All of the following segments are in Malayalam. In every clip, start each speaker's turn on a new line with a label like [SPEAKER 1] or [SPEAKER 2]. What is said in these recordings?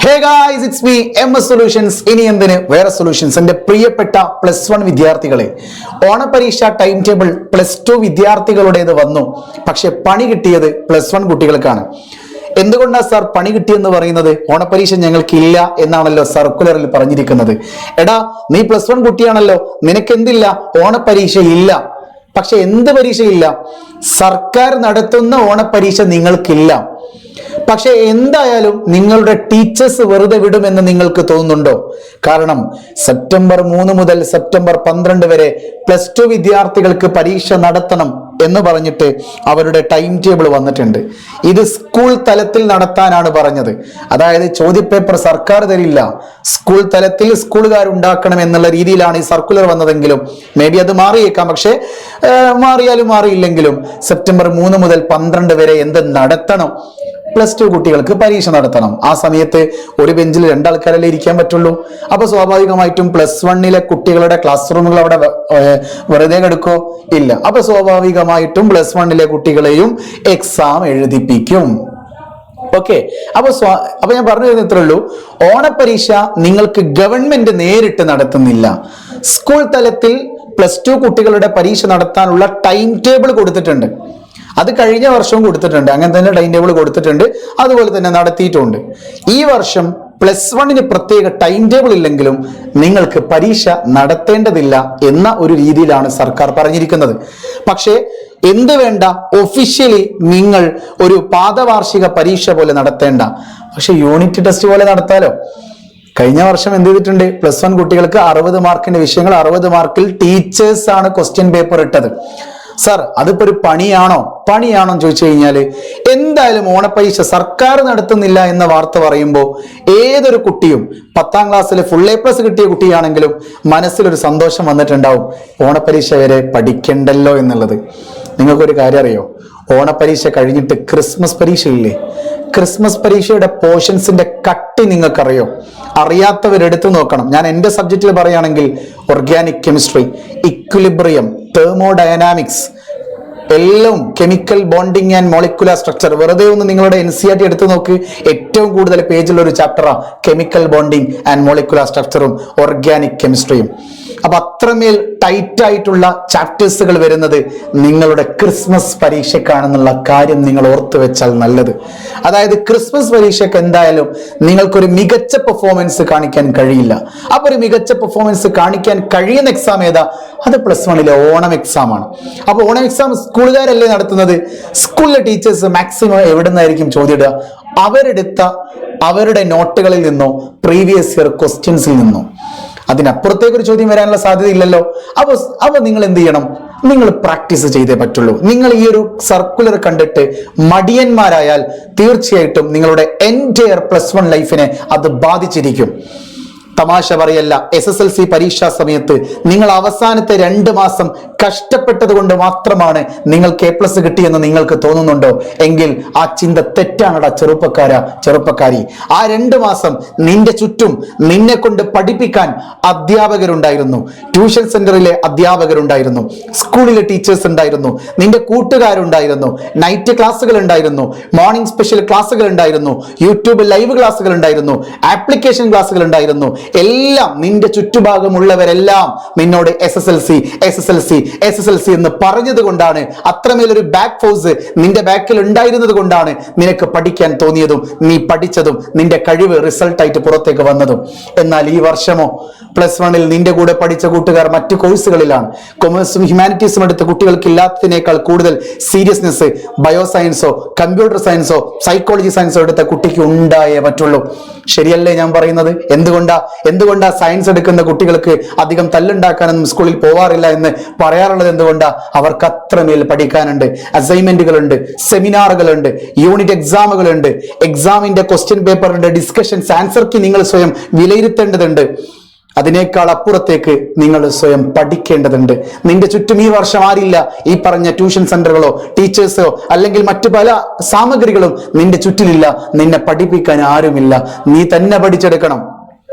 [SPEAKER 1] Hey guys, it's me MS solutions. ഇനി എന്തിന് വേറെ സൊല്യൂഷൻസ്. എൻ്റെ പ്രിയപ്പെട്ട +1 വിദ്യാർത്ഥികളെ, ഓണപരീക്ഷ ടൈം ടേബിൾ +2 വിദ്യാർത്ഥികളുടേത് വന്നു. പക്ഷെ പണി കിട്ടിയത് +1 കുട്ടികൾക്കാണ്. എന്തുകൊണ്ടാണ് സാർ പണി കിട്ടിയെന്ന് പറയുന്നത്? ഓണപരീക്ഷ ഞങ്ങൾക്കില്ല എന്നാണല്ലോ സർക്കുലറിൽ പറഞ്ഞിരിക്കുന്നത്. എടാ, നീ +1 കുട്ടിയാണല്ലോ, നിനക്കെന്തില്ല? ഓണപരീക്ഷ ഇല്ല. പക്ഷെ എന്ത് പരീക്ഷയില്ല? സർക്കാർ നടത്തുന്ന ഓണപരീക്ഷ നിങ്ങൾക്കില്ല. പക്ഷെ എന്തായാലും നിങ്ങളുടെ ടീച്ചേഴ്സ് വെറുതെ വിടുമെന്ന് നിങ്ങൾക്ക് തോന്നുന്നുണ്ടോ? കാരണം സെപ്റ്റംബർ 3 മുതൽ സെപ്റ്റംബർ 12 വരെ +2 വിദ്യാർത്ഥികൾക്ക് പരീക്ഷ നടത്തണം എന്ന് പറഞ്ഞിട്ട് അവരുടെ ടൈം ടേബിൾ വന്നിട്ടുണ്ട്. ഇത് സ്കൂൾ തലത്തിൽ നടത്താനാണ് പറഞ്ഞത്. അതായത് ചോദ്യപേപ്പർ സർക്കാർ തരില്ല, സ്കൂൾ തലത്തിൽ സ്കൂളുകാരുണ്ടാക്കണം എന്നുള്ള രീതിയിലാണ് ഈ സർക്കുലർ വന്നതെങ്കിലും മേ ബി അത് മാറിയേക്കാം. പക്ഷെ മാറിയാലും മാറിയില്ലെങ്കിലും സെപ്റ്റംബർ 3 മുതൽ 12 വരെ എന്ത് നടത്തണം? +2 കുട്ടികൾക്ക് പരീക്ഷ നടത്തണം. ആ സമയത്ത് ഒരു ബെഞ്ചിൽ 2 ആൾക്കാരല്ലേ ഇരിക്കാൻ പറ്റുള്ളൂ. അപ്പൊ സ്വാഭാവികമായിട്ടും +1 കുട്ടികളുടെ ക്ലാസ് റൂമുകൾ അവിടെ വെറുതെ കിടക്കോ? ഇല്ല. അപ്പൊ സ്വാഭാവികമായിട്ടും +1 കുട്ടികളെയും എക്സാം എഴുതിപ്പിക്കും. ഓക്കെ, അപ്പൊ ഞാൻ പറഞ്ഞു തരുന്ന ഇത്രേ ഉള്ളൂ. ഓണപരീക്ഷ നിങ്ങൾക്ക് ഗവൺമെന്റ് നേരിട്ട് നടത്തുന്നില്ല. സ്കൂൾ തലത്തിൽ +2 കുട്ടികളുടെ പരീക്ഷ നടത്താനുള്ള ടൈം ടേബിൾ കൊടുത്തിട്ടുണ്ട്. അത് കഴിഞ്ഞ വർഷവും കൊടുത്തിട്ടുണ്ട്. അങ്ങനെ തന്നെ ടൈം ടേബിൾ കൊടുത്തിട്ടുണ്ട്, അതുപോലെ തന്നെ നടത്തിയിട്ടുണ്ട്. ഈ വർഷം +1 പ്രത്യേക ടൈം ടേബിൾ ഇല്ലെങ്കിലും നിങ്ങൾക്ക് പരീക്ഷ നടത്തേണ്ടതില്ല എന്ന ഒരു രീതിയിലാണ് സർക്കാർ പറഞ്ഞിരിക്കുന്നത്. പക്ഷേ എന്ത് വേണ്ട, ഒഫീഷ്യലി നിങ്ങൾ ഒരു പാദവാർഷിക പരീക്ഷ പോലെ നടത്തേണ്ട, പക്ഷെ യൂണിറ്റ് ടെസ്റ്റ് പോലെ നടത്താലോ. കഴിഞ്ഞ വർഷം എന്ത് ചെയ്തിട്ടുണ്ട്? +1 കുട്ടികൾക്ക് 60 മാർക്കിന്റെ വിഷയങ്ങൾ 60 മാർക്കിൽ ടീച്ചേഴ്സ് ആണ് ക്വസ്റ്റ്യൻ പേപ്പർ ഇട്ടത്. സാർ, അതിപ്പോ ഒരു പണിയാണോ എന്ന് ചോദിച്ചു കഴിഞ്ഞാല് എന്തായാലും ഓണപരീക്ഷ സർക്കാർ നടത്തുന്നില്ല എന്ന വാർത്ത പറയുമ്പോൾ ഏതൊരു കുട്ടിയും 10ാം ക്ലാസ്സിൽ ഫുൾ A+ കിട്ടിയ കുട്ടിയാണെങ്കിലും മനസ്സിലൊരു സന്തോഷം വന്നിട്ടുണ്ടാവും. ഓണപരീക്ഷ വരെ പഠിക്കണ്ടല്ലോ എന്നുള്ളത്. നിങ്ങൾക്കൊരു കാര്യം അറിയോ? ഓണപരീക്ഷ കഴിഞ്ഞിട്ട് ക്രിസ്മസ് പരീക്ഷയില്ലേ? ക്രിസ്മസ് പരീക്ഷയുടെ പോർഷൻസിന്റെ കട്ടി നിങ്ങൾക്കറിയോ? അറിയാത്തവരെടുത്ത് നോക്കണം. ഞാൻ എൻ്റെ സബ്ജക്റ്റിൽ പറയുകയാണെങ്കിൽ ഓർഗാനിക് കെമിസ്ട്രി, ഇക്വിലിബ്രിയം, തെർമോഡൈനാമിക്സ്, എല്ലാം chemical bonding and molecular structure. വെറുതെ ഒന്ന് നിങ്ങളുടെ NCERT എടുത്തു നോക്ക്. ഏറ്റവും കൂടുതൽ പേജിലുള്ള ഒരു ചാപ്റ്ററാണ് കെമിക്കൽ ബോണ്ടിങ് ആൻഡ് മോളിക്കുലർ സ്ട്രക്ചറും ഓർഗാനിക് കെമിസ്ട്രിയും. അപ്പൊ അത്രമേൽ ടൈറ്റ് ആയിട്ടുള്ള ചാപ്റ്റേഴ്സുകൾ വരുന്നത് നിങ്ങളുടെ ക്രിസ്മസ് പരീക്ഷക്കാണെന്നുള്ള കാര്യം നിങ്ങൾ ഓർത്തു വെച്ചാൽ നല്ലത്. അതായത് ക്രിസ്മസ് പരീക്ഷയ്ക്ക് എന്തായാലും നിങ്ങൾക്കൊരു മികച്ച പെർഫോമൻസ് കാണിക്കാൻ കഴിയില്ല. അപ്പൊ ഒരു മികച്ച പെർഫോമൻസ് കാണിക്കാൻ കഴിയുന്ന എക്സാം ഏതാ? അത് +1 ഓണം എക്സാം ആണ്. അപ്പൊ ഓണം എക്സാം സ്കൂളുകാരല്ലേ നടത്തുന്നത്. സ്കൂളിലെ ടീച്ചേഴ്സ് മാക്സിമം എവിടെ നിന്നായിരിക്കും ചോദ്യം ഇടുക? അവരെടുത്ത അവരുടെ നോട്ടുകളിൽ നിന്നോ പ്രീവിയസ് ഇയർ ക്വസ്റ്റ്യൻസിൽ നിന്നോ. അതിനപ്പുറത്തേക്ക് ഒരു ചോദ്യം വരാനുള്ള സാധ്യത ഇല്ലല്ലോ. അപ്പൊ നിങ്ങൾ എന്ത് ചെയ്യണം? നിങ്ങൾ പ്രാക്ടീസ് ചെയ്തേ പറ്റുള്ളൂ. നിങ്ങൾ ഈ ഒരു സർക്കുലർ കണ്ടിട്ട് മടിയന്മാരായാൽ തീർച്ചയായിട്ടും നിങ്ങളുടെ എൻറ്റയർ +1 ലൈഫിനെ അത് ബാധിച്ചിരിക്കും. തമാശ പറയല്ല. SSLC പരീക്ഷാ സമയത്ത് നിങ്ങൾ അവസാനത്തെ 2 മാസം കഷ്ടപ്പെട്ടത് കൊണ്ട് മാത്രമാണ് നിങ്ങൾക്ക് A+ കിട്ടിയെന്ന് നിങ്ങൾക്ക് തോന്നുന്നുണ്ടോ? എങ്കിൽ ആ ചിന്ത തെറ്റാണടാ ചെറുപ്പക്കാരി. ആ 2 മാസം നിന്റെ ചുറ്റും നിന്നെ കൊണ്ട് പഠിപ്പിക്കാൻ അധ്യാപകരുണ്ടായിരുന്നു, ട്യൂഷൻ സെന്ററിലെ അധ്യാപകരുണ്ടായിരുന്നു, സ്കൂളിലെ ടീച്ചേഴ്സ് ഉണ്ടായിരുന്നു, നിന്റെ കൂട്ടുകാരുണ്ടായിരുന്നു, നൈറ്റ് ക്ലാസ്സുകൾ ഉണ്ടായിരുന്നു, മോർണിംഗ് സ്പെഷ്യൽ ക്ലാസ്സുകൾ ഉണ്ടായിരുന്നു, യൂട്യൂബ് ലൈവ് ക്ലാസ്സുകൾ ഉണ്ടായിരുന്നു, ആപ്ലിക്കേഷൻ ക്ലാസ്സുകൾ ഉണ്ടായിരുന്നു. എല്ലാം നിന്റെ ചുറ്റുഭാഗമുള്ളവരെല്ലാം നിന്നോട് SSLC എന്ന് പറഞ്ഞത് കൊണ്ടാണ്, അത്രമേലൊരു ബാക്ക് ഫോഴ്സ് നിന്റെ ബാക്കിൽ ഉണ്ടായിരുന്നത് കൊണ്ടാണ് നിനക്ക് പഠിക്കാൻ തോന്നിയതും നീ പഠിച്ചതും നിന്റെ കഴിവ് റിസൾട്ടായിട്ട് പുറത്തേക്ക് വന്നതും. എന്നാൽ ഈ വർഷമോ +1 നിന്റെ കൂടെ പഠിച്ച കൂട്ടുകാർ മറ്റു കോഴ്സുകളിലാണ്. കൊമേഴ്സും ഹ്യൂമാനിറ്റീസും എടുത്ത കുട്ടികൾക്ക് ഇല്ലാത്തതിനേക്കാൾ കൂടുതൽ സീരിയസ്നെസ് ബയോസയൻസോ കമ്പ്യൂട്ടർ സയൻസോ സൈക്കോളജി സയൻസോ എടുത്ത കുട്ടിക്ക് ഉണ്ടായേ പറ്റുള്ളൂ. ശരിയല്ലേ ഞാൻ പറയുന്നത്? എന്തുകൊണ്ടാ സയൻസ് എടുക്കുന്ന കുട്ടികൾക്ക് അധികം തല്ലുണ്ടാക്കാനൊന്നും സ്കൂളിൽ പോവാറില്ല എന്ന് പറയാറുള്ളത്? എന്തുകൊണ്ടാ? അവർക്ക് അത്രമേൽ പഠിക്കാനുണ്ട്. അസൈൻമെന്റുകളുണ്ട്, സെമിനാറുകളുണ്ട്, യൂണിറ്റ് എക്സാമുകളുണ്ട്, എക്സാമിന്റെ ക്വസ്റ്റ്യൻ പേപ്പറിന്റെ ഡിസ്കഷൻസ്, ആൻസർ കീ നിങ്ങൾ സ്വയം വിലയിരുത്തേണ്ടതുണ്ട്. അതിനേക്കാൾ അപ്പുറത്തേക്ക് നിങ്ങൾ സ്വയം പഠിക്കേണ്ടതുണ്ട്. നിന്റെ ചുറ്റും ഈ വർഷം ആരില്ല? ഈ പറഞ്ഞ ട്യൂഷൻ സെന്ററുകളോ ടീച്ചേഴ്സോ അല്ലെങ്കിൽ മറ്റു പല സാമഗ്രികളും നിന്റെ ചുറ്റിലില്ല. നിന്നെ പഠിപ്പിക്കാൻ ആരുമില്ല. നീ തന്നെ പഠിച്ചെടുക്കണം.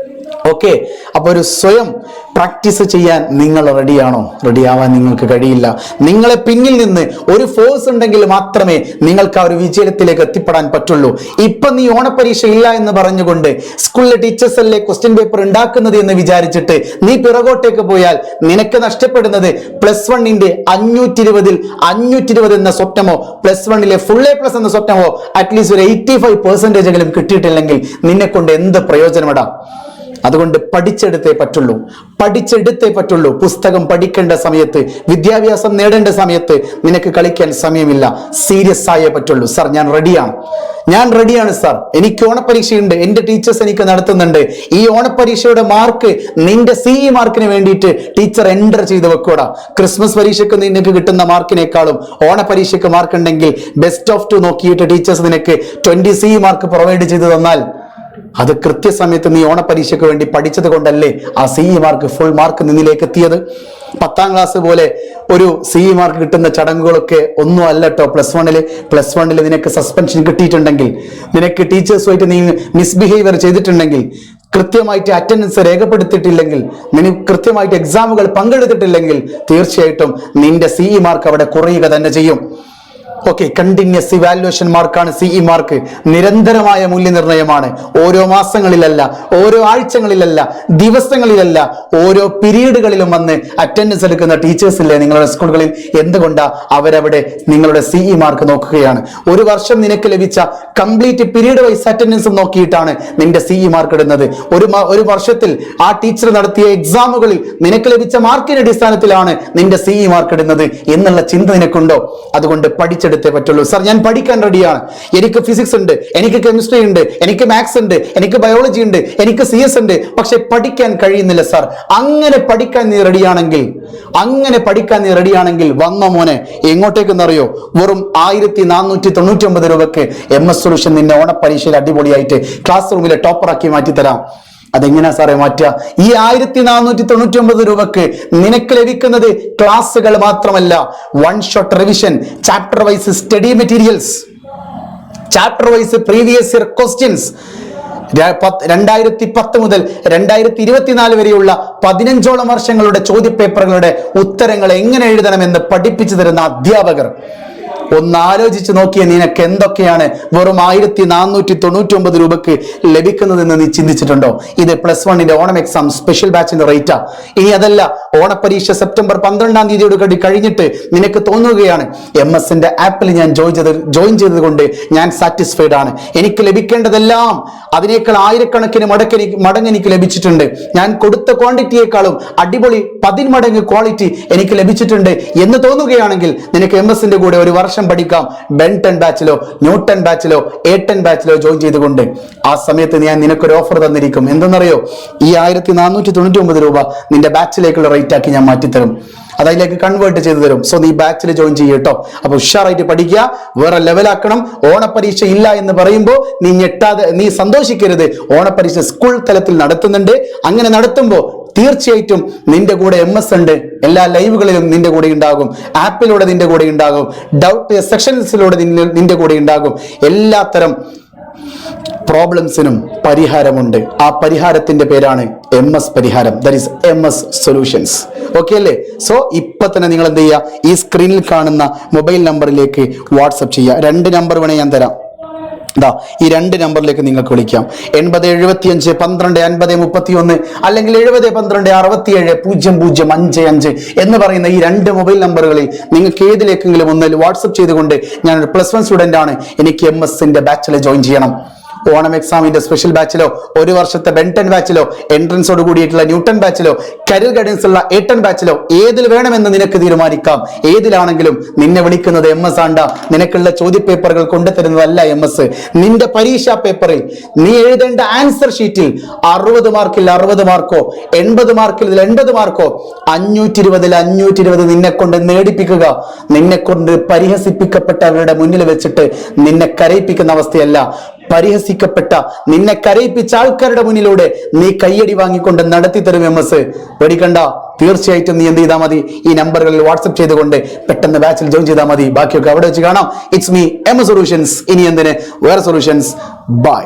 [SPEAKER 1] ഓക്കെ, അപ്പൊ ഒരു സ്വയം പ്രാക്ടീസ് ചെയ്യാൻ നിങ്ങൾ റെഡിയാണോ? റെഡിയാവാൻ നിങ്ങൾക്ക് കഴിയില്ല. നിങ്ങളെ പിന്നിൽ നിന്ന് ഒരു ഫോഴ്സ് ഉണ്ടെങ്കിൽ മാത്രമേ നിങ്ങൾക്ക് ആ ഒരു വിജയത്തിലേക്ക് എത്തിപ്പെടാൻ പറ്റുള്ളൂ. ഇപ്പൊ നീ ഓണപ്പരീക്ഷ ഇല്ല എന്ന് പറഞ്ഞുകൊണ്ട് സ്കൂളിലെ ടീച്ചേഴ്സ് അല്ലേ ക്വസ്റ്റ്യൻ പേപ്പർ ഉണ്ടാക്കുന്നത് എന്ന് വിചാരിച്ചിട്ട് നീ പിറകോട്ടേക്ക് പോയാൽ നിനക്ക് നഷ്ടപ്പെടുന്നത് +1 520 എന്ന സ്വപ്നമോ +1 ഫുൾ A+ എന്ന സ്വപ്നമോ അറ്റ്ലീസ്റ്റ് ഒരു 85% കിട്ടിയിട്ടില്ലെങ്കിൽ നിന്നെ കൊണ്ട് എന്ത് പ്രയോജനമെടാ? അതുകൊണ്ട് പഠിച്ചെടുത്തേ പറ്റുള്ളൂ. പുസ്തകം പഠിക്കേണ്ട സമയത്ത്, വിദ്യാഭ്യാസം നേടേണ്ട സമയത്ത് നിനക്ക് കളിക്കാൻ സമയമില്ല. സീരിയസ് ആയേ പറ്റുള്ളൂ. സാർ ഞാൻ റെഡിയാണ് സാർ, എനിക്ക് ഓണപ്പരീക്ഷയുണ്ട്, എന്റെ ടീച്ചേഴ്സ് എനിക്ക് നടത്തുന്നുണ്ട്. ഈ ഓണപ്പരീക്ഷയുടെ മാർക്ക് നിന്റെ CE മാർക്കിന് വേണ്ടിയിട്ട് ടീച്ചർ എൻ്റർ ചെയ്ത് വെക്കൂടാ. ക്രിസ്മസ് പരീക്ഷയ്ക്ക് നിനക്ക് കിട്ടുന്ന മാർക്കിനേക്കാളും ഓണപ്പരീക്ഷയ്ക്ക് മാർക്ക് ഉണ്ടെങ്കിൽ ബെസ്റ്റ് ഓഫ് 2 നോക്കിയിട്ട് ടീച്ചേഴ്സ് നിനക്ക് 20 CE മാർക്ക് പ്രൊവൈഡ് ചെയ്ത് തന്നാൽ അത് കൃത്യസമയത്ത് നീ ഓണപ്പരീക്ഷയ്ക്ക് വേണ്ടി പഠിച്ചത് കൊണ്ടല്ലേ ആ CE മാർക്ക് ഫുൾ മാർക്ക് നിന്നിലേക്ക് എത്തിയത്. 10ാം ക്ലാസ് പോലെ ഒരു CE മാർക്ക് കിട്ടുന്ന ചടങ്ങുകളൊക്കെ ഒന്നും അല്ല കേട്ടോ. +1 നിനക്ക് സസ്പെൻഷൻ കിട്ടിയിട്ടുണ്ടെങ്കിൽ, നിനക്ക് ടീച്ചേഴ്സുമായിട്ട് നീ മിസ്ബിഹേവിയർ ചെയ്തിട്ടുണ്ടെങ്കിൽ, കൃത്യമായിട്ട് അറ്റൻഡൻസ് രേഖപ്പെടുത്തിയിട്ടില്ലെങ്കിൽ, നിനക്ക് കൃത്യമായിട്ട് എക്സാമുകൾ പങ്കെടുത്തിട്ടില്ലെങ്കിൽ തീർച്ചയായിട്ടും നിന്റെ CE മാർക്ക് അവിടെ കുറയുക തന്നെ ചെയ്യും. ഓക്കെ, കണ്ടിന്യൂസ് ഇവാലുവേഷൻ മാർക്കാണ് CE മാർക്ക്. നിരന്തരമായ മൂല്യനിർണ്ണയമാണ്. ഓരോ മാസങ്ങളിലല്ല, ഓരോ ആഴ്ചകളിലല്ല, ദിവസങ്ങളിലല്ല, ഓരോ പീരീഡുകളിലും വന്ന് അറ്റൻഡൻസ് എടുക്കുന്ന ടീച്ചേഴ്സ് ഇല്ലേ നിങ്ങളുടെ സ്കൂളുകളിൽ? എന്തുകൊണ്ടാ അവരവിടെ നിങ്ങളുടെ CE മാർക്ക് നോക്കുകയാണ്. ഒരു വർഷം നിനക്ക് ലഭിച്ച കംപ്ലീറ്റ് പീരീഡ് വൈസ് അറ്റൻഡൻസ് നോക്കിയിട്ടാണ് നിന്റെ CE മാർക്ക് ഇടുന്നത്. ഒരു വർഷത്തിൽ ആ ടീച്ചർ നടത്തിയ എക്സാമുകളിൽ നിനക്ക് ലഭിച്ച മാർക്കിന്റെ അടിസ്ഥാനത്തിലാണ് നിന്റെ CE മാർക്ക് ഇടുന്നത് എന്നുള്ള ചിന്ത നിനക്കുണ്ടോ? അതുകൊണ്ട് പഠിച്ചെടുത്തേ പറ്റുള്ളൂ. സാർ ഞാൻ പഠിക്കാൻ റെഡിയാണ്, എനിക്ക് ഫിസിക്സ് ഉണ്ട്, എനിക്ക് കെമിസ്ട്രി ഉണ്ട്, എനിക്ക് മാത്സ് ഉണ്ട്, എനിക്ക് ബയോളജി ഉണ്ട്, എനിക്ക് CS ഉണ്ട്, പക്ഷെ പഠിക്കാൻ കഴിയുന്നില്ല സാർ. അങ്ങനെ പഠിക്കാൻ നീ റെഡിയാണെങ്കിൽ വന്ന മോനെ എങ്ങോട്ടേക്കെന്നറിയോ? വെറും 1499 രൂപക്ക് MS സൊല്യൂഷൻ നിന്നെ ഓണപ്പരീക്ഷയിൽ അടിപൊളിയായിട്ട് ക്ലാസ് റൂമിലെ ടോപ്പറാക്കി മാറ്റിത്തരാം. അതെങ്ങനെയാ സാറേ മാറ്റുക? ഈ 1499 രൂപക്ക് നിനക്ക് ലഭിക്കുന്നത് ക്ലാസ്സുകൾ മാത്രമല്ല, 1 shot revision, chapter wise study materials, chapter wise previous year questions, 2010 മുതൽ 2024 വരെയുള്ള 15ഓളം വർഷങ്ങളുടെ ചോദ്യപേപ്പറുകളുടെ ഉത്തരങ്ങൾ എങ്ങനെ എഴുതണമെന്ന് പഠിപ്പിച്ചു തരുന്ന അധ്യാപകർ. ഒന്ന് ആലോചിച്ച് നോക്കിയ നിനക്ക് എന്തൊക്കെയാണ് വെറും 1499 രൂപക്ക് ലഭിക്കുന്നതെന്ന് നീ ചിന്തിച്ചിട്ടുണ്ടോ? ഇത് +1 ഓണം എക്സാം സ്പെഷ്യൽ ബാച്ചിന്റെ റേറ്റാ. ഇനി അതല്ല, ഓണപ്പരീക്ഷ സെപ്റ്റംബർ 12-ാം തീയതിയോട് കഴിഞ്ഞിട്ട് നിനക്ക് തോന്നുകയാണ് MS-ന്റെ ആപ്പിൽ ഞാൻ ജോയിൻ ചെയ്തത് കൊണ്ട് ഞാൻ സാറ്റിസ്ഫൈഡ് ആണ്, എനിക്ക് ലഭിക്കേണ്ടതെല്ലാം അതിനേക്കാൾ ആയിരക്കണക്കിന് മടങ്ങ് എനിക്ക് ലഭിച്ചിട്ടുണ്ട്, ഞാൻ കൊടുത്ത ക്വാണ്ടിറ്റിയേക്കാളും അടിപൊളി 10 മടങ്ങ് ക്വാളിറ്റി എനിക്ക് ലഭിച്ചിട്ടുണ്ട് എന്ന് തോന്നുകയാണെങ്കിൽ നിനക്ക് MS-ന്റെ കൂടെ ഒരു വർഷം പഠിക്കാം. Ben 10 ബാച്ചിലോ, ന്യൂട്ടൺ ബാച്ചിലോ, A10 ബാച്ചിലോ ജോയിൻ ചെയ്തുകൊണ്ട്. ആ സമയത്ത് ഞാൻ നിനക്കൊരു ഓഫർ തന്നിരിക്കും. എന്തെന്നറിയോ? ഈ 1499 രൂപ നിന്റെ ബാച്ചിലേക്കുള്ള റേറ്റ് ആക്കി ഞാൻ മാറ്റിത്തരും, അതിലേക്ക് കൺവേർട്ട് ചെയ്തു തരും. സോ നീ ബാച്ചിൽ ജോയിൻ ചെയ്യട്ടോ. അപ്പൊ ഉഷാറായിട്ട് പഠിക്കുക, വേറെ ലെവലാക്കണം. ഓണപ്പരീക്ഷ ഇല്ല എന്ന് പറയുമ്പോൾ നീ ഞെട്ടാതെ, നീ സന്തോഷിക്കരുത്. ഓണപ്പരീക്ഷ സ്കൂൾ തലത്തിൽ നടത്തുന്നുണ്ട്. അങ്ങനെ നടത്തുമ്പോൾ തീർച്ചയായിട്ടും നിന്റെ കൂടെ MS ഉണ്ട്. എല്ലാ ലൈവുകളിലും നിന്റെ കൂടെ ഉണ്ടാകും, ആപ്പിലൂടെ നിന്റെ കൂടെ ഉണ്ടാകും, ഡൗട്ട് സെക്ഷൻസിലൂടെ നിന്റെ കൂടെ ഉണ്ടാകും. എല്ലാത്തരം പ്രോബ്ലംസിനും പരിഹാരമുണ്ട്. ആ പരിഹാരത്തിന്റെ പേരാണ് MS പരിഹാരം, that is MS solutions. Okay അല്ലേ? സോ ഇപ്പൊ തന്നെ നിങ്ങൾ എന്ത് ചെയ്യുക? ഈ സ്ക്രീനിൽ കാണുന്ന മൊബൈൽ നമ്പറിലേക്ക് വാട്സപ്പ് ചെയ്യുക. 2 നമ്പർ വേണേ ഞാൻ തരാം. ഈ 2 നമ്പറിലേക്ക് നിങ്ങൾക്ക് വിളിക്കാം. 8075 12 50 31 അല്ലെങ്കിൽ 70 12 67 0055 എന്ന് പറയുന്ന ഈ 2 മൊബൈൽ നമ്പറുകളിൽ നിങ്ങൾക്ക് ഏതിലേക്കെങ്കിലും ഒന്നിൽ വാട്സപ്പ് ചെയ്തുകൊണ്ട് ഞാൻ +1 സ്റ്റുഡന്റ് ആണ്, എനിക്ക് MS-ന്റെ ബാച്ചിൽ ജോയിൻ ചെയ്യണം, ഓണം എക്സാമിന്റെ സ്പെഷ്യൽ ബാച്ചിലോ, ഒരു വർഷത്തെ Ben 10 ബാച്ചിലോ, എൻട്രൻസോട് കൂടിയിട്ടുള്ള ന്യൂട്ടൺ ബാച്ചിലോ, കരിയർ ഗൈഡൻസ് ഉള്ള A10 ബാച്ചിലോ, ഏതിൽ വേണമെന്ന് നിനക്ക് തീരുമാനിക്കാം. ഏതിലാണെങ്കിലും നിന്നെ വിളിക്കുന്നത് MS ആണ്ട. നിനക്കുള്ള ചോദ്യപേപ്പറുകൾ കൊണ്ടുതരുന്നതല്ല MS. നിന്റെ പരീക്ഷാ പേപ്പറിൽ നീ എഴുതേണ്ട ആൻസർ ഷീറ്റിൽ 60 മാർക്കിൽ 60 മാർക്കോ, 80 മാർക്കിൽ 80 മാർക്കോ, 520-ൽ 520 നിന്നെ കൊണ്ട് നേടിപ്പിക്കുക. നിന്നെ കൊണ്ട് പരിഹസിപ്പിക്കപ്പെട്ടവരുടെ മുന്നിൽ വെച്ചിട്ട് നിന്നെ കരയിപ്പിക്കുന്ന അവസ്ഥയല്ല, പരിഹസിക്കപ്പെട്ട നിന്നെ കരയിപ്പിച്ച ആൾക്കാരുടെ മുന്നിലൂടെ നീ കയ്യടി വാങ്ങിക്കൊണ്ട് നടത്തി തരും MS. പേടിക്കണ്ട, തീർച്ചയായിട്ടും നീ എന്ത് ചെയ്താൽ മതി? ഈ നമ്പറുകളിൽ വാട്സപ്പ് ചെയ്തുകൊണ്ട് പെട്ടെന്ന് ബാച്ചിൽ ജോയിൻ ചെയ്താൽ മതി. ബാക്കിയൊക്കെ അവിടെ വെച്ച് കാണാം. It's me MS solutions. ഇനി എന്തിന് വേറെ സൊല്യൂഷൻസ്. ബൈ.